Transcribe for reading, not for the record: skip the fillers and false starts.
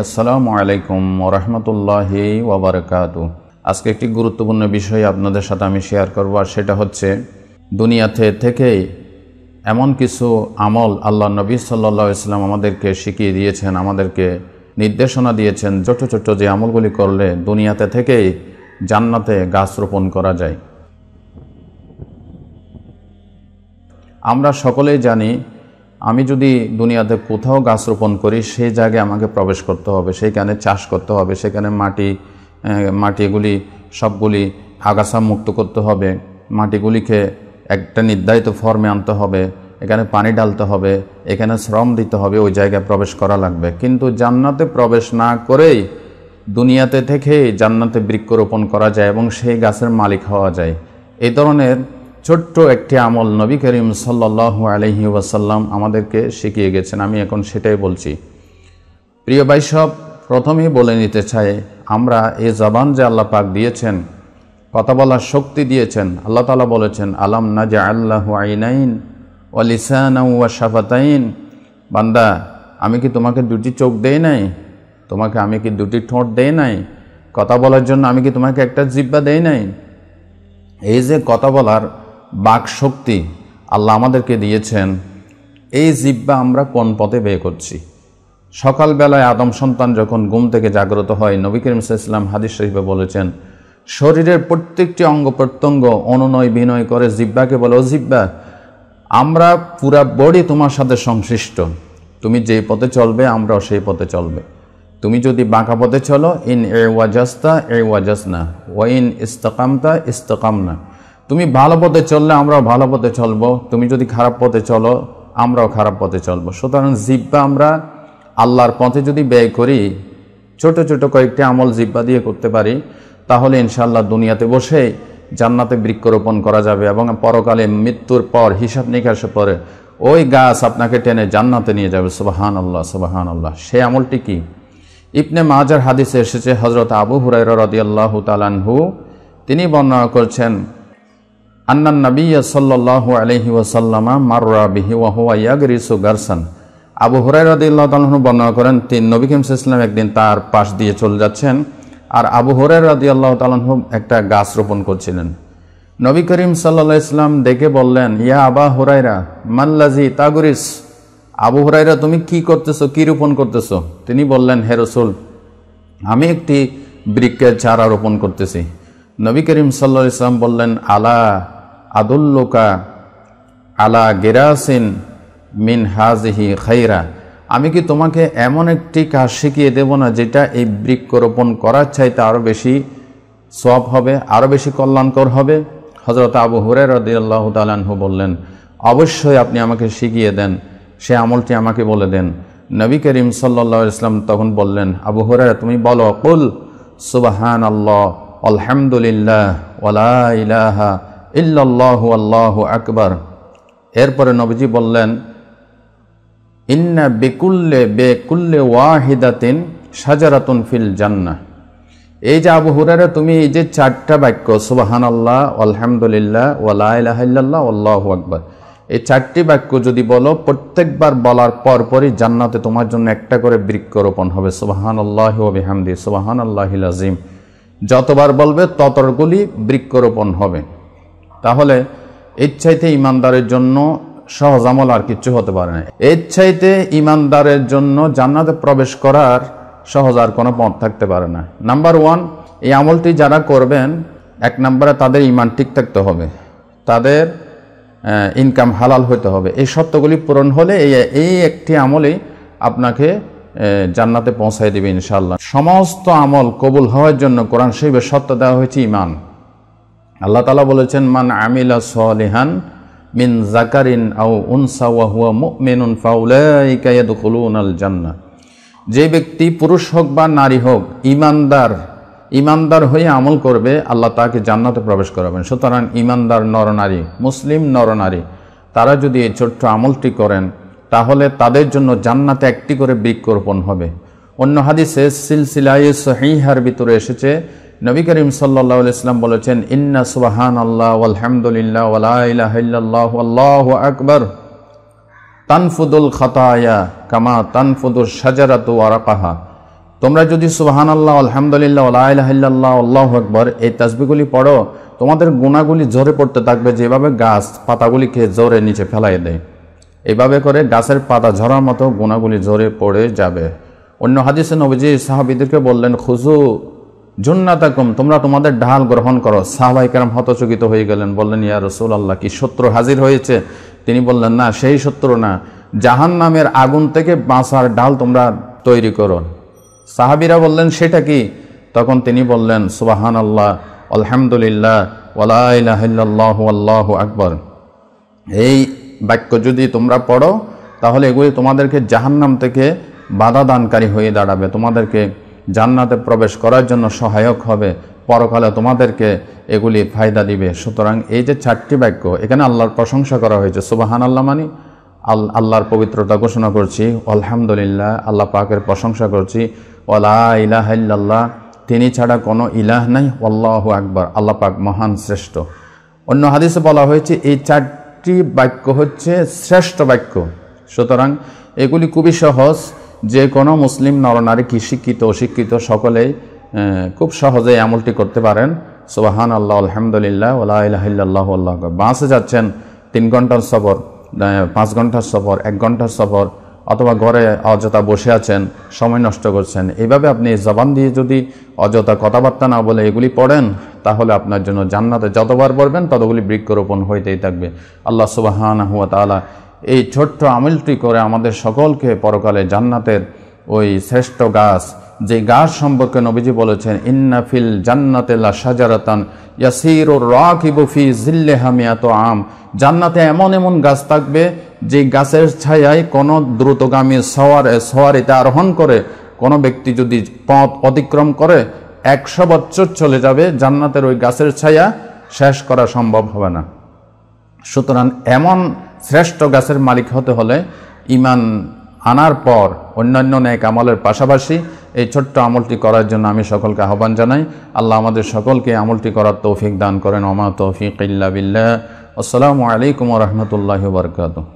আসসালামু আলাইকুম ওয়া রাহমাতুল্লাহি ওয়া বারাকাতুহু। আজকে একটি গুরুত্বপূর্ণ বিষয় আপনাদের সাথে আমি শেয়ার করব, আর সেটা হচ্ছে দুনিয়াতে থেকেই এমন কিছু আমল আল্লাহ নবী সাল্লাল্লাহু আলাইহি ওয়াসাল্লাম আমাদেরকে শিখিয়ে দিয়েছেন, আমাদেরকে নির্দেশনা দিয়েছেন, ছোট ছোট যে আমলগুলি করলে দুনিয়াতে থেকেই জান্নাতে গাছ রোপণ করা যায়। আমরা সকলেই জানি, আমি যদি দুনিয়াতে কোথাও গাছ রোপণ করি সেই জায়গায় আমাকে প্রবেশ করতে হবে, সেইখানে চাষ করতে হবে, সেখানে মাটিগুলি সবগুলি আগাছা মুক্ত করতে হবে, মাটিগুলিকে একটা নির্ধারিত ফর্মে আনতে হবে, এখানে পানি ঢালতে হবে, এখানে শ্রম দিতে হবে, ওই জায়গায় প্রবেশ করা লাগবে। কিন্তু জান্নাতে প্রবেশ না করেই দুনিয়াতে থেকে জান্নাতে বৃক্ষরোপণ করা যায় এবং সেই গাছের মালিক হওয়া যায়। এই ধরনের ছোট্ট একটি আমল নবী করিম সাল্লাল্লাহু আলাইহি ওয়াসাল্লাম আমাদেরকে শিখিয়ে গেছেন। আমি এখন সেটাই বলছি। প্রিয় ভাই সব, প্রথমেই বলে নিতে চাই, আমরা এই জবান যে আল্লাহ পাক দিয়েছেন, কথা বলার শক্তি দিয়েছেন, আল্লাহ তাআলা বলেছেন আলাম নাজআল লাহু আইনাইন ওয়া লিসানান ওয়া শাফাতাইন। বান্দা, আমি কি তোমাকে দুটি চোখ দেই নাই? তোমাকে আমি কি দুটি ঠোঁট দেই নাই? কথা বলার জন্য আমি কি তোমাকে একটা জিহ্বা দেই নাই? এই যে কথা বলার বাক শক্তি আল্লাহ আমাদেরকে দিয়েছেন, এই জিহ্বা আমরা কোন পথে ব্যয় করছি? সকালবেলায় আদম সন্তান যখন ঘুম থেকে জাগ্রত হয়, নবী করিম সাল্লাল্লাহু আলাইহি ওয়াসাল্লাম হাদিস শরীফে বলেছেন, শরীরের প্রত্যেকটি অঙ্গ প্রত্যঙ্গ অনুনয় বিনয় করে জিহ্বাকে বলে, ও জিহ্বা, আমরা পুরা বডি তোমার সাথে সংশ্লিষ্ট, তুমি যেই পথে চলবে আমরাও সেই পথে চলবে। তুমি যদি বাঁকা পথে চলো, ইন ওয়াজাস্তা ওয়াজাসনা ওয়া ইন ইস্তাকামতা ইস্তাকামনা, তুমি ভালো পথে চললে আমরাও ভালো পথে চলবো, তুমি যদি খারাপ পথে চলো আমরাও খারাপ পথে চলবো। সুতরাং জিহ্বা আমরা আল্লাহর পথে যদি ব্যয় করি, ছোট ছোট কয়েকটি আমল জিহ্বা দিয়ে করতে পারি, তাহলে ইনশাআল্লাহ দুনিয়াতে বসে জান্নাতে বৃক্ষরোপণ করা যাবে এবং পরকালে মৃত্যুর পর হিসাব নিকাশের পরে ওই গাছ আপনাকে টেনে জান্নাতে নিয়ে যাবে। সুবহানাল্লাহ, সুবহানাল্লাহ। সেই আমলটি কি? ইবনে মাজার হাদিসে এসেছে, হযরত আবু হুরায়রা রাদিয়াল্লাহু তাআলা আনহু তিনি বর্ণনা করছেন, আন্নান নাবিয়্য সাল্লাল্লাহু আলাইহি ওয়াসাল্লাম মাররা বিহি ওয়া হুয়া ইয়াগরিসু গারসান। আবু হুরায়রা রাদিয়াল্লাহু তাআলা আনহু বর্ণনা করেন, তিনি নবী করিম সাল্লাল্লাহু আলাইহি ওয়াসাল্লাম একদিন তার পাশ দিয়ে চলে যাচ্ছেন, আর আবু হুরায়রা রাদিয়াল্লাহু তাআলা আনহু একটা গাছ রোপণ করছিলেন। নবী করিম সাল্লাল্লাহু আলাইহি ওয়াসাল্লাম দেখে বললেন, ইয়া আবা হুরায়রা মাল্লাজি তাগরিস। আবু হুরায়রা, তুমি কি করতেছো, কি রোপণ করতেছো? তিনি বললেন, হে রাসূল, আমি একটি বৃক্ষের চারা রোপণ করতেছি। নবী করিম সাল্লাল্লাহু আলাইহি ওয়াসাল্লাম বললেন, আলা আদুল্লুকা আলা গিরাসিন মিন হাজিহি খাইরা। আমি কি তোমাকে এমন একটি কাজ শিখিয়ে দেব না যেটা এই বৃক্ষরোপণ করার চাইতে আরও বেশি সওয়াব হবে, আরও বেশি কল্যাণকর হবে? হযরত আবু হুরায়রা রাদিয়াল্লাহু তাআলা আনহু বললেন, অবশ্যই আপনি আমাকে শিখিয়ে দেন, সে আমলটি আমাকে বলে দেন। নবী করিম সাল্লাল্লাহু আলাইহি ওয়াসাল্লাম তখন বললেন, আবু হুরায়রা, তুমি বলো, কুল সুবহানাল্লাহ আলহামদুলিল্লাহ ওয়া লা ইলাহা ইল্লাল্লাহু আল্লাহু আকবার। এরপরে নবীজি বললেন, ইন্না বিকুল্লি ওয়াহিদাতিন শাজারাতুন ফিল জান্নাহ। এই যে আবু হুরায়রা, তুমি এই যে চারটা বাক্য সুবহানাল্লাহ, আলহামদুলিল্লাহ ওয়া লা ইলাহা ইল্লাল্লাহ আল্লাহু আকবার, এই চারটি বাক্য যদি বলো, প্রত্যেকবার বলার পরপরই জান্নাতে তোমার জন্য একটা করে বৃক্ষরোপণ হবে। সুবহানাল্লাহি ওয়া বিহামদিহি সুবহানাল্লাহিল আযীম। যতবার বলবে ততগুলি বৃক্ষরোপণ হবে। তাহলে এর চাইতে ইমানদারের জন্য সহজ আমল আর কিছু হতে পারে না। এর চাইতে ইমানদারের জন্য জান্নাতে প্রবেশ করার সহজ আর কোনো পথ থাকতে পারে না। নাম্বার 1, এই আমলটি যারা করবেন, 1 নম্বরে তাদের ইমান ঠিক থাকতে হবে, তাদের ইনকাম হালাল হতে হবে। এই শর্তগুলি পূরণ হলে এই একটি আমলই আপনাকে জান্নাতে পৌঁছায় দেবে ইনশাআল্লাহ। সমস্ত আমল কবুল হওয়ার জন্য কোরআন শরীফে শর্ত দেওয়া হয়েছে ইমান। আল্লাহ তাআলা বলেছেন, মান আমিলা সলিহান মিন যাকারিন আও উনসা ওয়া হুয়া মুমিনুন ফাউলাইকা ইয়াদখুলুনাল জান্নাহ। যে ব্যক্তি পুরুষ হোক বা নারী হোক, ইমানদার হয়ে আমল করবে, আল্লাহ তাকে জান্নাতে প্রবেশ করাবেন। সুতরাং ইমানদার নরনারী, মুসলিম নরনারী, তারা যদি এই ছোট্ট আমলটি করেন, তাহলে তাদের জন্য জান্নাতে একটি করে বৃক্ষরোপণ হবে। অন্য হাদিসে সিলসিলায়ে সহিহার ভিতরে এসেছে, নবী করিম সাল্লাল্লাহু আলাইহি ওয়াসাল্লাম বলেছেন, ইন্না সুবহানাল্লাহ ওয়ালহামদুলিল্লাহ ওয়া লা ইলাহা ইল্লাল্লাহু আল্লাহু আকবার তানফুদুল খাতায়া কামা তানফুদুশ শাজারাতু ওয়ারাকাহা। তোমরা যদি সুবহানাল্লাহ, আলহামদুলিল্লাহ, লা ইলাহা ইল্লাল্লাহ, আল্লাহু আকবার এই তাসবিহগুলি পড়ো, তোমাদের গুনাহগুলি ঝরে পড়তে থাকবে, যেভাবে গাছ পাতাগুলিকে জোরে নিচে ফেলাই দেয়, এইভাবে করে গাছের পাতা ঝরার মতো গুনাহগুলি ঝরে পড়ে যাবে। অন্য হাদিসে নবীজি সাহাবীদেরকে বললেন, খুযু জুন্নাতাকুম, তোমরা তোমাদের ঢাল গ্রহণ করো। সাহাবায়ে কেরাম হতচকিত হয়ে গেলেন, বললেন, ইয়া রাসূলুল্লাহ, কি শত্রু হাজির হয়েছে? তিনি বললেন, না, সেই শত্রু না, জাহান্নামের আগুন থেকে বাঁচার ঢাল তোমরা তৈরি করো। সাহাবীরা বললেন, সেটা কি? তখন তিনি বললেন, সুবহানাল্লাহ, আলহামদুলিল্লাহ, ওয়ালা ইলাহা ইল্লাল্লাহু, আল্লাহু আকবার। এই বাক্য যদি তোমরা পড়ো, তাহলে এগুলি তোমাদেরকে জাহান্নাম থেকে বাধা দানকারী হয়ে দাঁড়াবে, তোমাদেরকে জান্নাতে প্রবেশ করার জন্য সহায়ক হবে, পরকালে তোমাদেরকে এগুলি ফায়দা দিবে। সুতরাং এই যে 4টি বাক্য, এখানে আল্লাহর প্রশংসা করা হয়েছে। সুবহানাল্লাহ মানে আল্লাহর পবিত্রতা ঘোষণা করছি, আলহামদুলিল্লাহ, আল্লাহ পাকের প্রশংসা করছি, ওয়ালা ইলাহা ইল্লাল্লাহ, তিনি ছাড়া কোনো ইলাহ নাই, আল্লাহু আকবার, আল্লাহ পাক মহান, শ্রেষ্ঠ। অন্য হাদিসে বলা হয়েছে এই 4টি বাক্য হচ্ছে শ্রেষ্ঠ বাক্য। সুতরাং এগুলি খুবই সহজ, যে কোনো মুসলিম নরনারী, কি শিক্ষিত অশিক্ষিত, সকলেই খুব সহজেই আমলটি করতে পারেন। সুবহানাল্লাহ, আলহামদুলিল্লাহ, ওয়ালা ইলাহা ইল্লাল্লাহু, আল্লাহু আকবার। বাসে যাচ্ছেন, 3 ঘন্টার সফর, 5 ঘন্টার সফর, 1 ঘন্টার সফর, অথবা ঘরে অযথা বসে আছেন, সময় নষ্ট করছেন, এইভাবে আপনি জবান দিয়ে যদি অযথা কথাবার্তা না বলে এগুলি পড়েন, তাহলে আপনার জন্য জান্নাতে যতবার পড়বেন ততগুলি বৃক্ষরোপণ হইতেই থাকবে। আল্লাহ সুবহানাহু ওয়া তাআলা এই ছোট্ট আমলটি করে আমাদের সকলকে পরকালে জান্নাতের ওই শ্রেষ্ঠ গাছ, যে গাছ সম্পর্কে নবীজি বলেছেন, ইন্না ফিল জান্নাতে লা শাজারাতান ইয়াসিরুর রাকিবু ফি জিল্লিহা মিয়াতু আম, জান্নাতে এমন এমন গাছ থাকবে যে গাছের ছায়ায় কোনো দ্রুতগামী সওয়ারিতে আরোহণ করে কোনো ব্যক্তি যদি পথ অতিক্রম করে 100 বছর চলে যাবে, জান্নাতের ওই গাছের ছায়া শেষ করা সম্ভব হবে না। সুতরাং এমন শ্রেষ্ঠ গাছের মালিক হতে হলে ঈমান আনার পর অন্যান্য নেক আমলের পাশাপাশি এই ছোট্ট আমলটি করার জন্য আমি সকলকে আহ্বান জানাই। আল্লাহ আমাদের সকলকে আমলটি করার তৌফিক দান করেন। ওমা তৌফিক ইল্লা বিল্লাহ। আসসালামু আলাইকুম ওয়া রাহমাতুল্লাহি ওয়া বারাকাতুহু।